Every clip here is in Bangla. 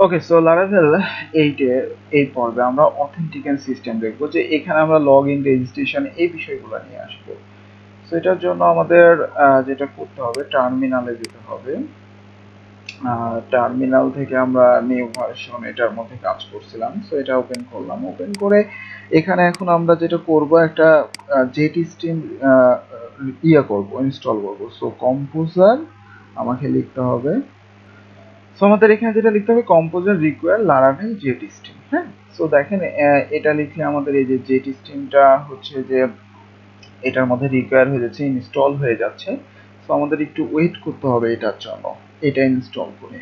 ওকে, সো লারাভেল 8 এর এই পর্বে আমরা অথেন্টিকেশন সিস্টেম দেখবো, যে এখানে আমরা লগ ইন, রেজিস্ট্রেশন এই বিষয়গুলো নিয়ে আসবো। সো এটার জন্য আমাদের যেটা করতে হবে, টার্মিনালে যেতে হবে। টার্মিনাল থেকে আমরা নিউ ভার্সন এটার মধ্যে কাজ করছিলাম, সো এটা ওপেন করলাম। ওপেন করে এখানে এখন আমরা যেটা করব, একটা জেট স্ট্রিম করব, ইনস্টল করব। সো কম্পোজার আমাকে লিখতে হবে। সো আমাদের এখানে যেটা লিখতে হবে, composer require Laravel jet stream. হ্যাঁ, সো দেখেন এটা লিখলে আমাদের এই যে জেট স্ট্রিমটা হচ্ছে যে এটার মধ্যে রিকোয়ার হয়ে যাচ্ছে, ইনস্টল হয়ে যাচ্ছে। সো আমাদের একটু ওয়েট করতে হবে এটার জন্য, এটা ইনস্টল করে।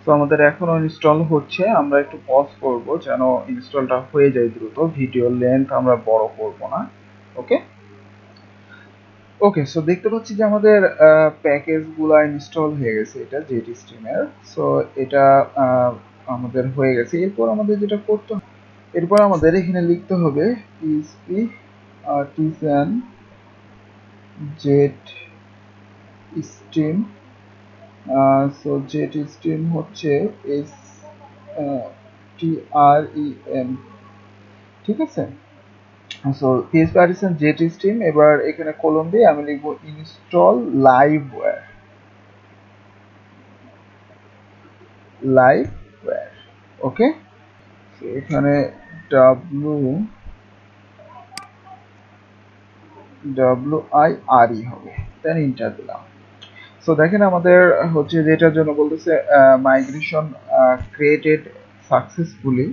তো আমাদের এখনো ইনস্টল হচ্ছে, আমরা একটু পজ করব যেন ইনস্টলটা হয়ে যায় দ্রুত। ভিডিও লেন্থ আমরা বড় করব না। ওকে ওকে, সো দেখতে পাচ্ছি যে আমাদের প্যাকেজগুলো ইনস্টল হয়ে গেছে, এটা জেট স্ট্রিমের। সো এটা আমাদের হয়ে গেছে। এরপর আমাদের যেটা করতে হবে, এরপর আমাদের এখানে লিখতে হবে PHP artisan jet stream. So jet stream হচ্ছে এস টি আর ই এম, ঠিক আছে। So PHP artisan jet stream, এবার এখানে কলম দিয়ে আমি লিখবো ইনস্টল লাইভওয়্যার। ওকে, এখানে WWIRE হবে, দেন ইন্টার দিলাম। সো দেখেন আমাদের হচ্ছে যেটার জন্য বলতেছে মাইগ্রেশন ক্রিয়েটেড সাকসেসফুলি।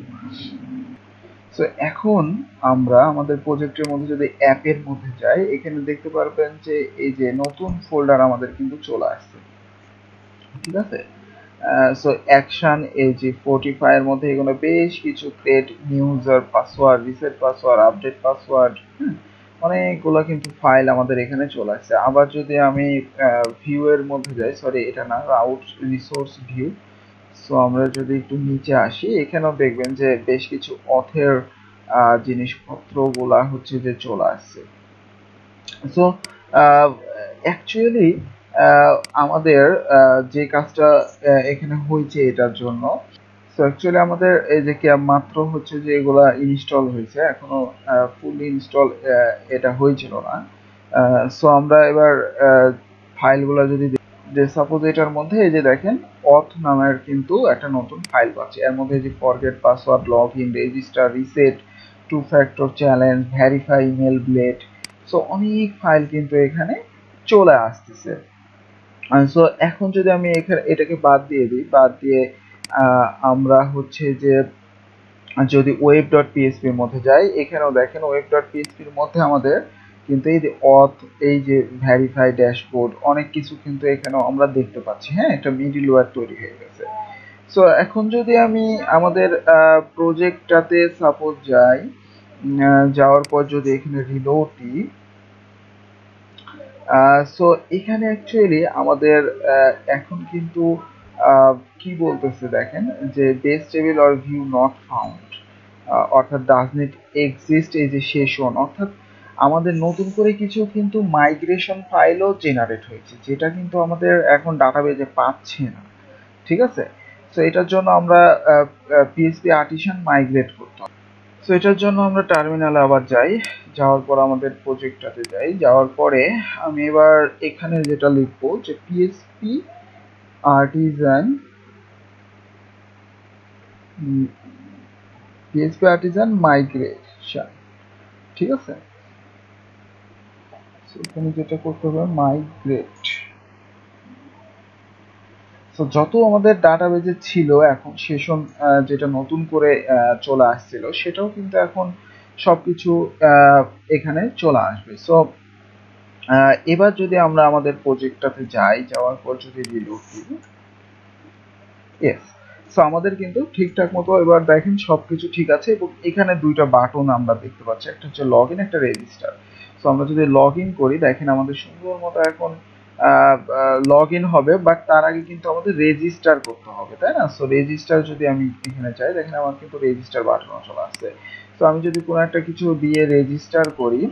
সো এখন আমরা আমাদের প্রজেক্টের মধ্যে যদি অ্যাপের মধ্যে যাই, এখানে দেখতে পারবেন যে এই যে নতুন ফোল্ডার আমাদের কিন্তু চলে আসছে, ঠিক আছে। সো অ্যাকশন এই যে 45 এর মধ্যে এগুলো বেশ কিছু create new user password, reset password, update password, অনেকগুলো কিন্তু ফাইল আমাদের এখানে চলে আসছে। আবার যদি আমি ভিউ এর মধ্যে যাই, সরি এটা না, রাউট রিসোর্স ভিউ। সো আমরা যদি একটু নিচে আসি, এখানেও দেখবেন যে বেশ কিছু অথের জিনিসপত্রগুলা হচ্ছে যে চলে আসছে। সো অ্যাকচুয়ালি আমাদের যে কাজটা এখানে হয়েছে এটার জন্য, সো অ্যাকচুয়ালি আমাদের এই যে মাত্র হচ্ছে যে এগুলা ইনস্টল হয়েছে, এখনো ফুলি ইনস্টল এটা হয়েছিল না। সো আমরা এবার ফাইলগুলো যদি যে সাপোজ এটার মধ্যে এই যে দেখেন অথ নামের কিন্তু একটা নতুন ফাইল পাচ্ছি। এর মধ্যে যে forget password, log in, register, reset, two factor challenge, verify email blade, so অনেক ফাইল কিন্তু এখানে চলে আসতেছে। সো এখন যদি আমি এখানে এটাকে বাদ দিয়ে দিই, বাদ দিয়ে আমরা হচ্ছে যে যদি ওয়েব ডট পিএইচপির মধ্যে যাই, এখানেও দেখেন ওয়েব ডট পিএইচপির মধ্যে আমাদের কিন্তু এই যে অথ, এই যে ভেরিফাই ড্যাশবোর্ড, অনেক কিছু কিন্তু এখানেও আমরা দেখতে পাচ্ছি। হ্যাঁ, একটা মিডলওয়্যার তৈরি হয়ে গেছে। সো এখন যদি আমি আমাদের প্রজেক্টটাতে সাপোজ যাই, যাওয়ার পর যদি এখানে রিলোড দিই, সো এখানে অ্যাকচুয়ালি আমাদের এখন কিন্তু কি বলতেছে দেখেন, যে base table or view not found, অর্থাৎ ডাজ নট এক্সিস্ট এই যে সেশন, অর্থাৎ আমাদের নতুন করে কিছু কিন্তু মাইগ্রেশন ফাইলও জেনারেট হয়েছে, যেটা কিন্তু আমাদের এখন ডাটাবেজে পাচ্ছে না, ঠিক আছে। সো এটার জন্য আমরা পিএইচপি আর্টিসান মাইগ্রেট করতে হবে। সো এটার জন্য আমরা টার্মিনালে আবার যাই, যাওয়ার পর আমাদের প্রজেক্টটাতে যাই, যাওয়ার পরে আমি এবার এখানে যেটা লিখবো যে পিএইচপি আর্টিসান মাইগ্রেশন, ঠিক আছে। এখানে যেটা করতে হবে মাইগ্রেট। তো যত আমাদের ডাটাবেজে ছিল এখন সেশন, যেটা নতুন করে চলে আসছিল, সেটাও কিন্তু এখন সবকিছু এখানে চলে আসবে। সো এবার যদি আমরা আমাদের প্রজেক্টটাতে যাই, যাওয়ার পর যদি রিলোড দিই, ইয়েস, সো আমাদের কিন্তু ঠিকঠাক মতো এবার দেখেন সবকিছু ঠিক আছে, এবং এখানে দুইটা বাটন আমরা দেখতে পাচ্ছি, একটা হচ্ছে লগ ইন, একটা রেজিস্টার। সো আমরা যদি লগ ইন করি, দেখেন আমাদের সুন্দর মতো এখন লগ ইন হবে, বাট তার আগে কিন্তু আমাদের রেজিস্টার করতে হবে, তাই না। সো রেজিস্টার যদি আমি এখানে চাই, দেখেন আমার কিন্তু রেজিস্টার বাটন চলে আসছে। তো আমি যদি কোনো একটা কিছু দিয়ে রেজিস্টার করি,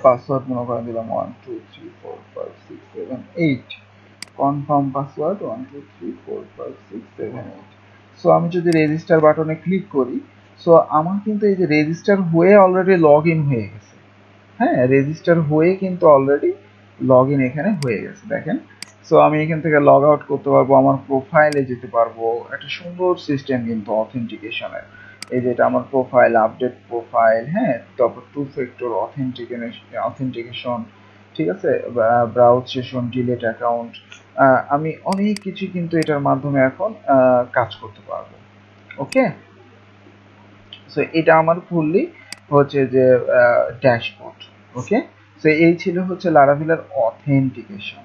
পাসওয়ার্ড মনে করে দিলাম 1 2 3 4 5 6 7 8, কনফার্ম পাসওয়ার্ড 1234567 8। সো আমি যদি রেজিস্টার বাটনে ক্লিক করি, সো আমার কিন্তু এই যে রেজিস্টার হয়ে অলরেডি লগ ইন হয়ে গেছে। হ্যাঁ, রেজিস্টার হয়ে কিন্তু অলরেডি লগ ইন এখানে হয়ে গেছে, দেখেন। সো আমি এখান থেকে লগ আউট করতে পারবো, আমার প্রোফাইলে যেতে পারবো। একটা সুন্দর সিস্টেম কিন্তু অথেন্টিকেশনের। এই যে এটা আমার প্রোফাইল, আপডেট প্রোফাইল, হ্যাঁ, তারপর টু ফ্যাক্টর অথেন্টিকেশন, ঠিক আছে, ব্রাউজ সেশন, ডিলেট অ্যাকাউন্ট, আমি অনেক কিছু কিন্তু এটার মাধ্যমে এখন কাজ করতে পারবো। ওকে, সো এটা আমার ফুললি হচ্ছে যে ড্যাশবোর্ড। ওকে, সো এই ছিল হচ্ছে লারাভেলের অথেন্টিকেশন।